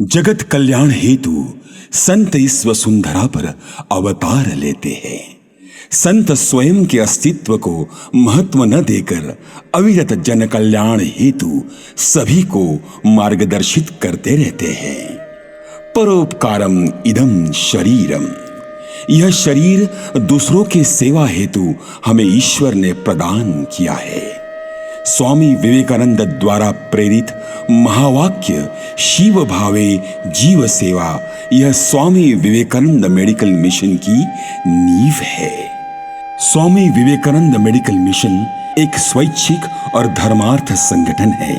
जगत कल्याण हेतु संत इस वसुंधरा पर अवतार लेते हैं। संत स्वयं के अस्तित्व को महत्व न देकर अविरत जन कल्याण हेतु सभी को मार्गदर्शित करते रहते हैं। परोपकारम इदम शरीरम, यह शरीर दूसरों के सेवा हेतु हमें ईश्वर ने प्रदान किया है। स्वामी विवेकानंद द्वारा प्रेरित महावाक्य शिव भावे जीव सेवा, यह स्वामी विवेकानंद मेडिकल मिशन की नींव है। स्वामी विवेकानंद मेडिकल मिशन एक स्वैच्छिक और धर्मार्थ संगठन है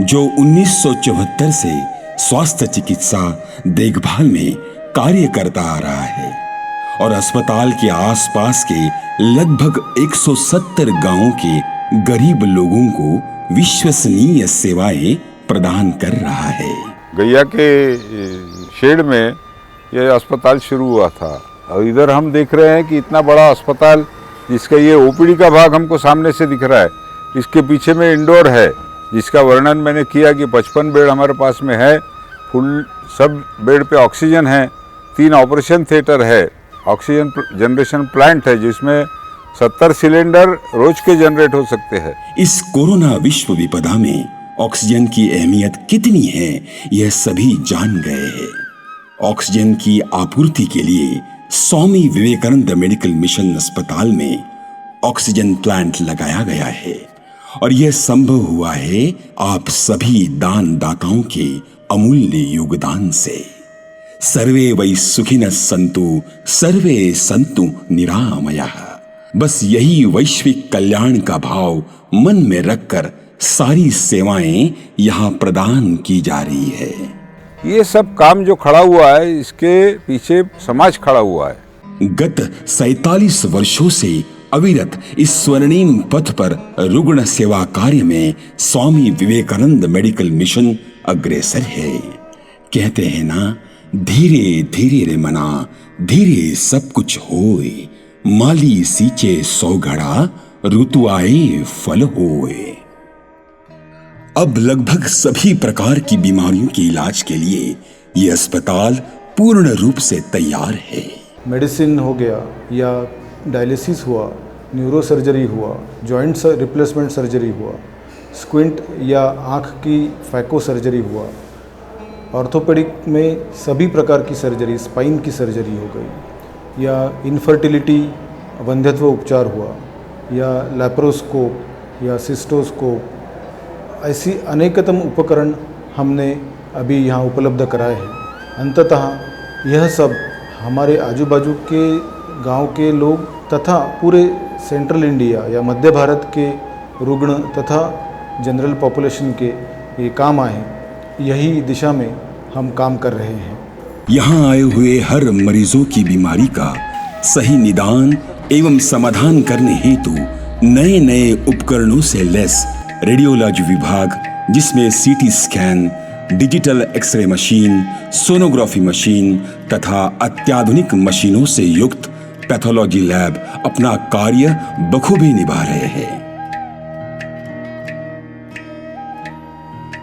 जो 1974 से स्वास्थ्य चिकित्सा देखभाल में कार्य करता आ रहा है और अस्पताल के आसपास के लगभग 170 गांवों के गरीब लोगों को विश्वसनीय सेवाएं प्रदान कर रहा है। गैया के शेड में यह अस्पताल शुरू हुआ था और इधर हम देख रहे हैं कि इतना बड़ा अस्पताल, जिसका ये ओपीडी का भाग हमको सामने से दिख रहा है, इसके पीछे में इंडोर है जिसका वर्णन मैंने किया कि 55 बेड हमारे पास में है। फुल सब बेड पे ऑक्सीजन है। 3 ऑपरेशन थिएटर है। ऑक्सीजन जनरेशन प्लांट है जिसमें 70 सिलेंडर रोज के जनरेट हो सकते हैं। इस कोरोना विश्व विपदा में ऑक्सीजन की अहमियत कितनी है यह सभी जान गए हैं। ऑक्सीजन की आपूर्ति के लिए स्वामी विवेकानंद मेडिकल मिशन अस्पताल में ऑक्सीजन प्लांट लगाया गया है और यह संभव हुआ है आप सभी दान दाताओं के अमूल्य योगदान से। सर्वे वै सुखिनः सन्तु सर्वे सन्तु निरामयाः। बस यही वैश्विक कल्याण का भाव मन में रखकर सारी सेवाएं यहाँ प्रदान की जा रही है। ये सब काम जो खड़ा हुआ है, इसके पीछे समाज खड़ा हुआ है। गत 47 वर्षों से अविरत इस स्वर्णिम पथ पर रुग्ण सेवा कार्य में स्वामी विवेकानंद मेडिकल मिशन अग्रसर है। कहते हैं ना, धीरे धीरे रे मना धीरे सब कुछ होए, माली सींचे 100 घड़ा ऋतु आए फल होए। अब लगभग सभी प्रकार की बीमारियों के इलाज के लिए ये अस्पताल पूर्ण रूप से तैयार है। मेडिसिन हो गया या डायलिसिस हुआ, न्यूरो सर्जरी हुआ, जॉइंट रिप्लेसमेंट सर्जरी हुआ, स्क्विंट या आँख की फैको सर्जरी हुआ, ऑर्थोपेडिक में सभी प्रकार की सर्जरी, स्पाइन की सर्जरी हो गई, या इनफर्टिलिटी वंध्यत्व उपचार हुआ, या लैप्रोस्कोप या सिस्टोस्कोप, ऐसी अनेकतम उपकरण हमने अभी यहाँ उपलब्ध कराए हैं। अंततः यह सब हमारे आजू बाजू के गांव के लोग तथा पूरे सेंट्रल इंडिया या मध्य भारत के रुग्ण तथा जनरल पॉपुलेशन के ये काम आए। यही दिशा में हम काम कर रहे हैं। यहाँ आए हुए हर मरीजों की बीमारी का सही निदान एवं समाधान करने हेतु नए नए उपकरणों से लैस रेडियोलॉजी विभाग, जिसमें CT scan, digital x-ray machine, sonography machine तथा अत्याधुनिक मशीनों से युक्त पैथोलॉजी लैब अपना कार्य बखूबी निभा रहे हैं।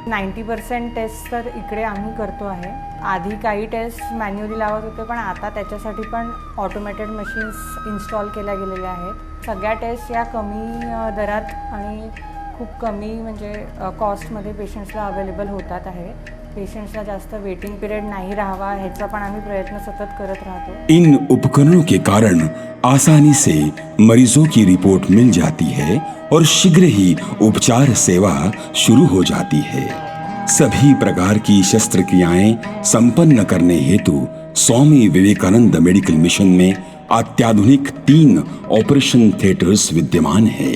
90% टेस्ट तर इकडे आम्ही करतो आहे। आधी काही टेस्ट मॅन्युअली लावत होते, पण आता त्याच्यासाठी पण ऑटोमेटेड मशीन्स इन्स्टॉल केल्या गेलेल्या आहेत। सगळ्या टेस्ट या कमी दरात आणि खूप कमी म्हणजे कॉस्टमध्ये पेशंट्सला अवेलेबल होतात आहे। पेशंट्सला जास्त वेटिंग पिरियड नाही राहावा ह्याचा पण आम्ही प्रयत्न सतत करत राहतो। इन उपकरणों के कारण आसानी से मरीजों की रिपोर्ट मिल जाती है और शीघ्र ही उपचार सेवा शुरू हो जाती है। सभी प्रकार की शस्त्रक्रियाएं संपन्न करने हेतु स्वामी विवेकानंद मेडिकल मिशन में अत्याधुनिक 3 ऑपरेशन थिएटर्स विद्यमान है।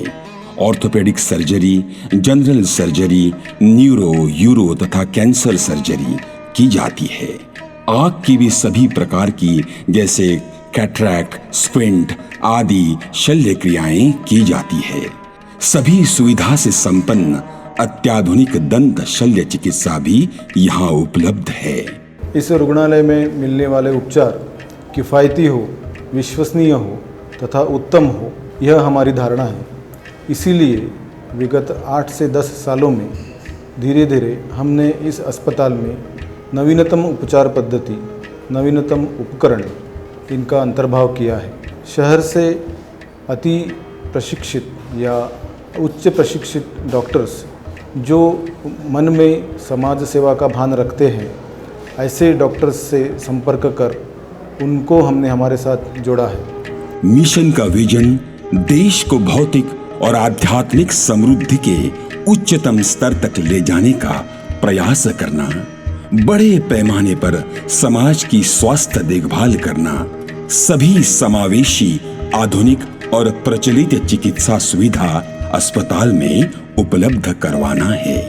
Orthopaedic surgery, general surgery, neuro, euro तथा कैंसर सर्जरी की जाती है। आँख की भी सभी प्रकार की जैसे कैटरैक्ट, स्क्विंट आदि शल्य क्रियाएं की जाती है। सभी सुविधा से संपन्न अत्याधुनिक दंत शल्य चिकित्सा भी यहाँ उपलब्ध है। इस रुग्णालय में मिलने वाले उपचार किफ़ायती हो, विश्वसनीय हो तथा उत्तम हो, यह हमारी धारणा है। इसीलिए विगत 8 से 10 सालों में धीरे धीरे हमने इस अस्पताल में नवीनतम उपचार पद्धति, नवीनतम उपकरण इनका अंतर्भाव किया है। शहर से अति प्रशिक्षित या उच्च प्रशिक्षित डॉक्टर्स जो मन में समाज सेवा का भान रखते हैं, ऐसे डॉक्टर्स से संपर्क कर उनको हमने हमारे साथ जोड़ा है। मिशन का विजन देश को भौतिक और आध्यात्मिक समृद्धि के उच्चतम स्तर तक ले जाने का प्रयास करना, बड़े पैमाने पर समाज की स्वास्थ्य देखभाल करना, सभी समावेशी आधुनिक और प्रचलित चिकित्सा सुविधा अस्पताल में उपलब्ध करवाना है।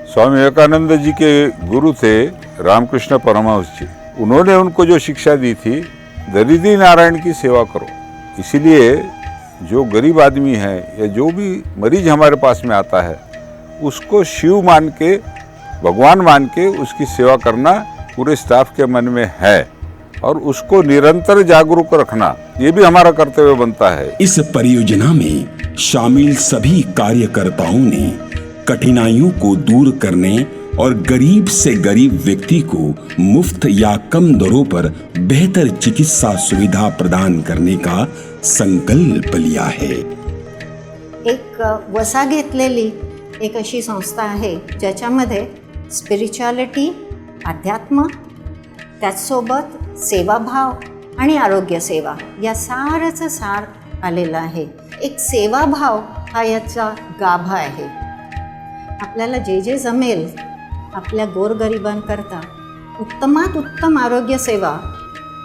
स्वामी विवेकानंद जी के गुरु थे रामकृष्ण परमहंस जी। उन्होंने उनको जो शिक्षा दी थी, दरिद्री नारायण की सेवा करो। इसीलिए जो गरीब आदमी है या जो भी मरीज हमारे पास में आता है, उसको शिव मान के, भगवान मान के उसकी सेवा करना पूरे स्टाफ के मन में है और उसको निरंतर जागरूक रखना, ये भी हमारा कर्तव्य बनता है। इस परियोजना में शामिल सभी कार्यकर्ताओं ने कठिनाइयों को दूर करने और गरीब से गरीब व्यक्ति को मुफ्त या कम दरों पर बेहतर चिकित्सा सुविधा प्रदान करने का संकल्प लिया है। एक वसा घेतलेली एक अशी संस्था आहे ज्याच्यामध्ये स्पिरिच्युअलिटी, अध्यात्म, त्याचसोबत सेवाभाव आणि आरोग्य सेवा या साराचं सार आलेलं आहे। एक सेवाभाव हा याचा गाभा आहे। आपल्याला जे जे जमेल आपल्या गोरगरिबांकरता उत्तमात उत्तम आरोग्य सेवा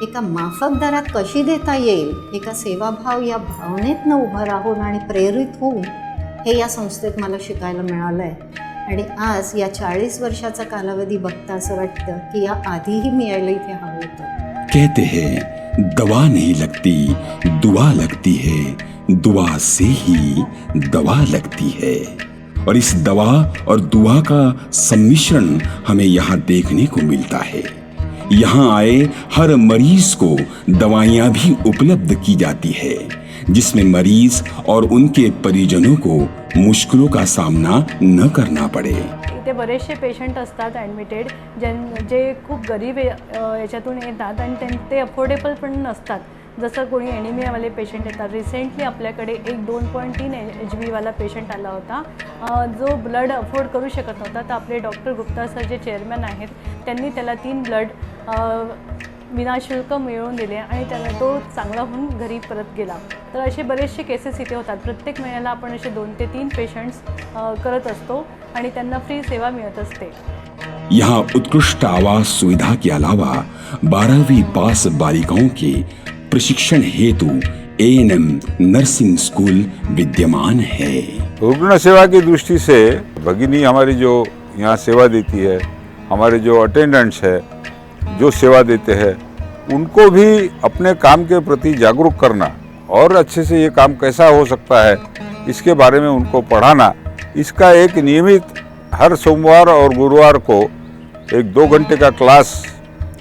एका माफक दरात कशी देता येईल, एका सेवाभाव या भावनेतनं उभं राहून आणि प्रेरित होऊन हे या संस्थेत मला शिकायला मिळालं आहे। आणि आज या 40 वर्षाचा कालावधी बघता असं वाटतं की या आधीही मी यायला इथे हवं होतं। कहते हैं दवा नहीं लगती, दुआ लगती है, दुआ से ही दवा लगती है। और इस दवा और दुआ का सम्मिश्रण हमें यहाँ देखने को मिलता है। यहाँ आए हर मरीज को दवाइयाँ भी उपलब्ध की जाती है, जिसमें मरीज और उनके परिजनों को मुश्किलों का सामना न करना पड़े। इथे बरेचसे पेशंट असतात ॲडमिटेड जे खूप गरीब याच्यातून येतात आणि ते अफोर्डेबल पण नसतात। जसं कोणी एनिमियावाले पेशंट येतात। रिसेंटली आपल्याकडे एक 2.3 HB वाला पेशंट आला होता जो ब्लड अफोर्ड करू शकत नव्हता। तर आपले डॉक्टर गुप्ता सर जे चेअरमॅन आहेत त्यांनी त्याला 3 ब्लड विनाशुल्क मिळवून दिले आणि त्याला तो चांगला होऊन घरी परत गेला। तर असे बरेचसे केसेस इथे होतात। प्रत्येक महिन्याला आपण असे 2 ते 3 पेशंट्स करत असतो आणि त्यांना फ्री सेवा मिळत असते। यहाँ उत्कृष्ट आवास सुविधा के अलावा 12वीं पास बालिकाओं के प्रशिक्षण हेतु ANM नर्सिंग स्कूल विद्यमान है। रुग्ण सेवा की दृष्टि से भगिनी हमारी जो यहाँ सेवा देती है, हमारे जो अटेंडेंट्स है जो सेवा देते हैं, उनको भी अपने काम के प्रति जागरूक करना और अच्छे से ये काम कैसा हो सकता है इसके बारे में उनको पढ़ाना, इसका एक नियमित हर सोमवार और गुरुवार को एक 2 घंटे का क्लास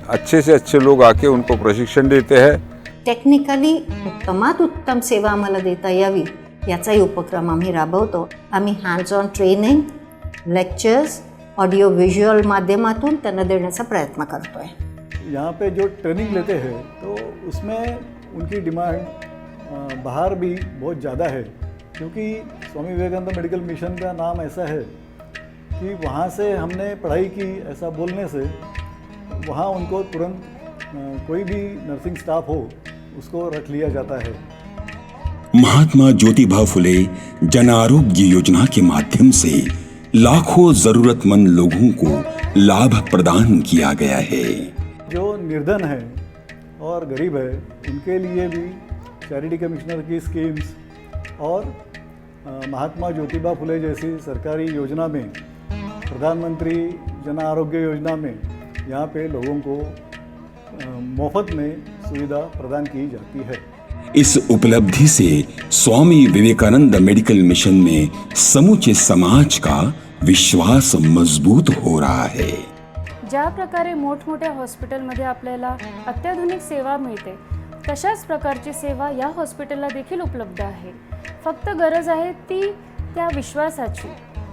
अच्छे से अच्छे लोग आके उनको प्रशिक्षण देते हैं। टेक्निकली उत्तमात उत्तम सेवा आम्हाला देता यावी याचाही उपक्रम आम्ही राबवतो। आम्ही hands on training, lectures, audio visual माध्यमातून त्यांना देण्याचा प्रयत्न करतो आहे। यहाँ पे जो ट्रेनिंग लेते हैं तो उसमें उनकी डिमांड बाहर भी बहुत ज़्यादा है, क्योंकि स्वामी विवेकानंद मेडिकल मिशन का नाम ऐसा है कि वहाँ से हमने पढ़ाई की ऐसा बोलने से वहाँ उनको तुरंत कोई भी नर्सिंग स्टाफ हो उसको रख लिया जाता है। महात्मा ज्योतिबा फुले जन आरोग्य योजना के माध्यम से लाखों जरूरतमंद लोगों को लाभ प्रदान किया गया है। जो निर्धन है और गरीब है उनके लिए भी चैरिटी कमिश्नर की स्कीम्स और महात्मा ज्योतिबा फुले जैसी सरकारी योजना में, प्रधानमंत्री जन आरोग्य योजना में यहाँ पे लोगों को मुफ्त में सुविधा प्रदान की जाती है। इस उपलब्धि से स्वामी विवेकानंद मेडिकल मिशन में समूचे समाज का विश्वास मजबूत हो रहा है। ज्या प्रकारे मोठमोठ्या हॉस्पिटलमध्ये आपल्याला अत्याधुनिक सेवा मिळते, तशाच प्रकारची सेवा या हॉस्पिटलला देखील उपलब्ध आहे। फक्त गरज आहे ती त्या विश्वासाची।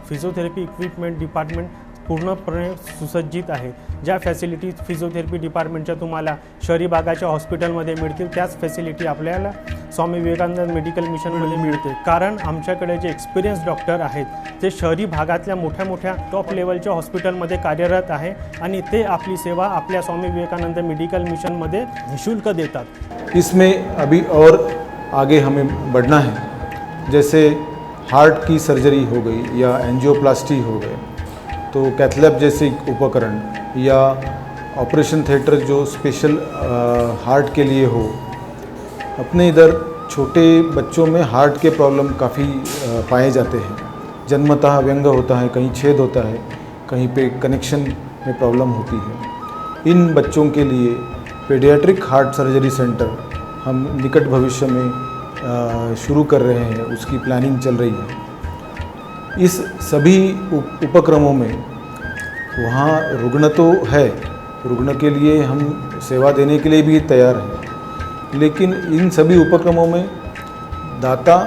फिजिओथेरपी इक्विपमेंट डिपार्टमेंट पूर्णपणे सुसज्जित आहे. ज्या फॅसिलिटीज फिजिओथेरपी डिपार्टमेंटच्या तुम्हाला शहरी भागाच्या हॉस्पिटलमध्ये मिळतील त्याच फॅसिलिटी आपल्याला स्वामी विवेकानंद मेडिकल मिशनमध्ये मिळते. कारण आमच्याकडे जे एक्सपिरियन्स डॉक्टर आहेत ते शहरी भागातल्या मोठ्या मोठ्या टॉप लेवलच्या हॉस्पिटलमध्ये कार्यरत आहे आणि ते आपली सेवा आपल्या स्वामी विवेकानंद मेडिकल मिशनमध्ये निःशुल्क देतात. इसमें अभी और आगे हमें बढ़ना है. जैसे हार्ट की सर्जरी हो गई या एंजियोप्लास्टी हो गए तो कैथलैब जैसे उपकरण या ऑपरेशन थिएटर जो स्पेशल हार्ट के लिए हो. अपने इधर छोटे बच्चों में हार्ट के प्रॉब्लम काफ़ी पाए जाते हैं. जन्मतः व्यंग होता है, कहीं छेद होता है, कहीं पे कनेक्शन में प्रॉब्लम होती है. इन बच्चों के लिए पेडियाट्रिक हार्ट सर्जरी सेंटर हम निकट भविष्य में शुरू कर रहे हैं, उसकी प्लानिंग चल रही है. इस सभी उपक्रमों में वहाँ रुग्ण तो है, रुग्ण के लिए हम सेवा देने के लिए भी तैयार हैं, लेकिन इन सभी उपक्रमों में दाता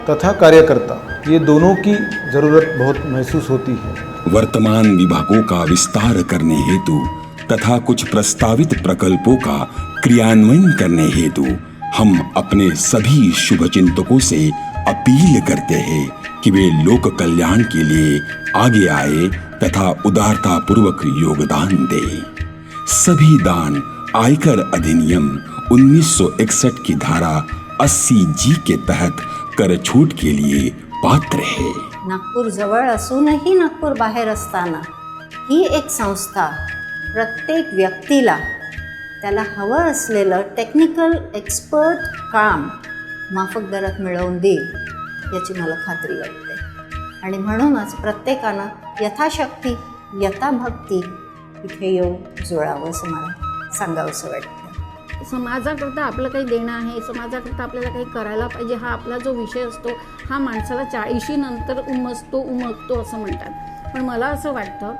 तथा कार्यकर्ता ये दोनों की ज़रूरत बहुत महसूस होती है. वर्तमान विभागों का विस्तार करने हेतु तथा कुछ प्रस्तावित प्रकल्पों का क्रियान्वयन करने हेतु हम अपने सभी शुभचिंतकों से अपील करते हैं कि वे लोक कल्याण के लिए आगे आए तथा उदारता पूर्वक योगदान दें. सभी दान आयकर अधिनियम 1961 की धारा 80G के तहत कर छूट के लिए पात्र है. नागपूर जवळ असूनही नागपूर बाहेर असताना ही एक संस्था प्रत्येक व्यक्तीला त्याला हवं असलेलं टेक्निकल एक्सपर्ट काम माफक दरात मिळवून देईल याची मला खात्री वाटते. आणि म्हणूनच प्रत्येकानं यथाशक्ती यथाभक्ती इथे येऊन जुळावं असं मला सांगावंसं वाटतं. समाजाकरता आपलं काही देणं आहे, समाजाकरता आपल्याला काही करायला पाहिजे, हा आपला जो विषय असतो हा माणसाला 40 नंतर उमगतो असं म्हणतात. पण मला असं वाटतं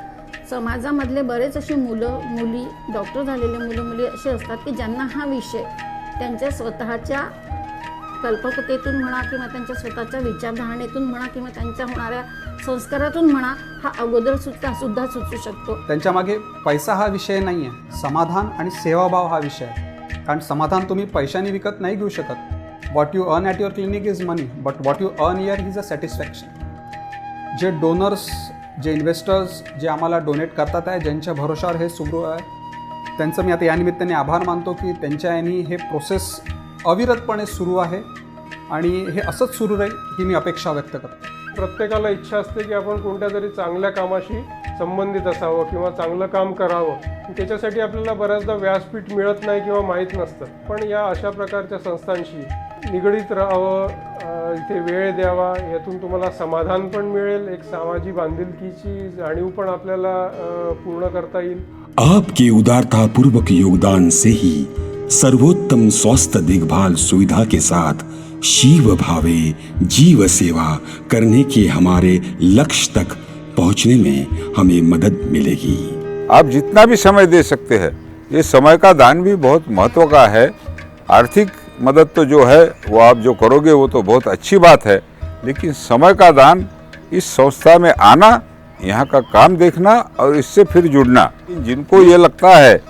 समाजामधले बरेच अशी मुलं मुली डॉक्टर झालेले मुलं मुली असे असतात की ज्यांना हा विषय त्यांच्या स्वतःच्या कल्पकतेतून म्हणा किंवा त्यांच्या स्वतःच्या विचारधारणेतून म्हणा किंवा त्यांच्या होणाऱ्या संस्कारातून म्हणा हा अगोदर सुद्धा सुचू शकतो. त्यांच्यामागे पैसा हा विषय नाही आहे, समाधान आणि सेवाभाव हा विषय आहे. कारण समाधान तुम्ही पैशाने विकत नाही घेऊ शकत. What you earn at your clinic is money, but what you earn here is a satisfaction. जे डोनर्स, जे इन्व्हेस्टर्स जे आम्हाला डोनेट करतात आहे, ज्यांच्या भरोशावर हे सुरू आहे, त्यांचं मी आता या निमित्ताने आभार मानतो की त्यांच्या यांनी हे प्रोसेस अविरतपणे सुरू आहे आणि हे असंच सुरू राहील ही मी अपेक्षा व्यक्त करतो. प्रत्येकाला इच्छा असते की आपण कोणत्या तरी चांगल्या कामाशी संबंधित असावं किंवा चांगलं काम करावं. त्याच्यासाठी आपल्याला बऱ्याचदा व्यासपीठ मिळत नाही किंवा माहीत नसतं. पण या अशा प्रकारच्या संस्थांशी निगडीत राहावं, इथे वेळ द्यावा, यातून तुम्हाला समाधान पण मिळेल, एक सामाजिक बांधिलकीची जाणीव पण आपल्याला पूर्ण करता येईल. आपके उदारता पूर्वक योगदान से ही सर्वोत्तम स्वास्थ्य देखभाल सुविधा के साथ शिव भावे जीव सेवा करने के हमारे लक्ष्य तक पहुंचने में हमें मदद मिलेगी. आप जितना भी समय दे सकते हैं, ये समय का दान भी बहुत महत्व का है. आर्थिक मदद तो जो है वो आप जो करोगे वो तो बहुत अच्छी बात है, लेकिन समय का दान, इस संस्था में आना, यहाँ का काम देखना और इससे फिर जुड़ना. जिनको ये लगता है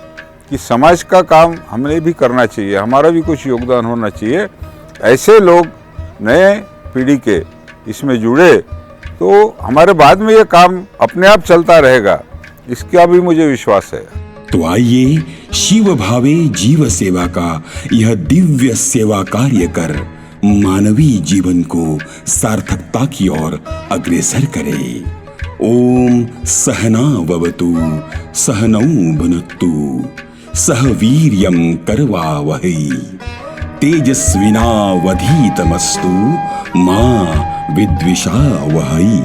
कि समाज का काम हमने भी करना चाहिए, हमारा भी कुछ योगदान होना चाहिए, ऐसे लोग नए पीढ़ी के इसमें जुड़े तो हमारे बाद में ये काम अपने आप चलता रहेगा, इसका भी मुझे विश्वास है. तो आइए शिव भावे जीव सेवा का यह दिव्य सेवा कार्य कर मानवीय जीवन को सार्थकता की ओर अग्रसर करे. ओम सहना भवतु सहनौ भुनक्तु सह वीर्यं करवावहै तेजस्विनावधीतमस्तु मा विद्विषावहै.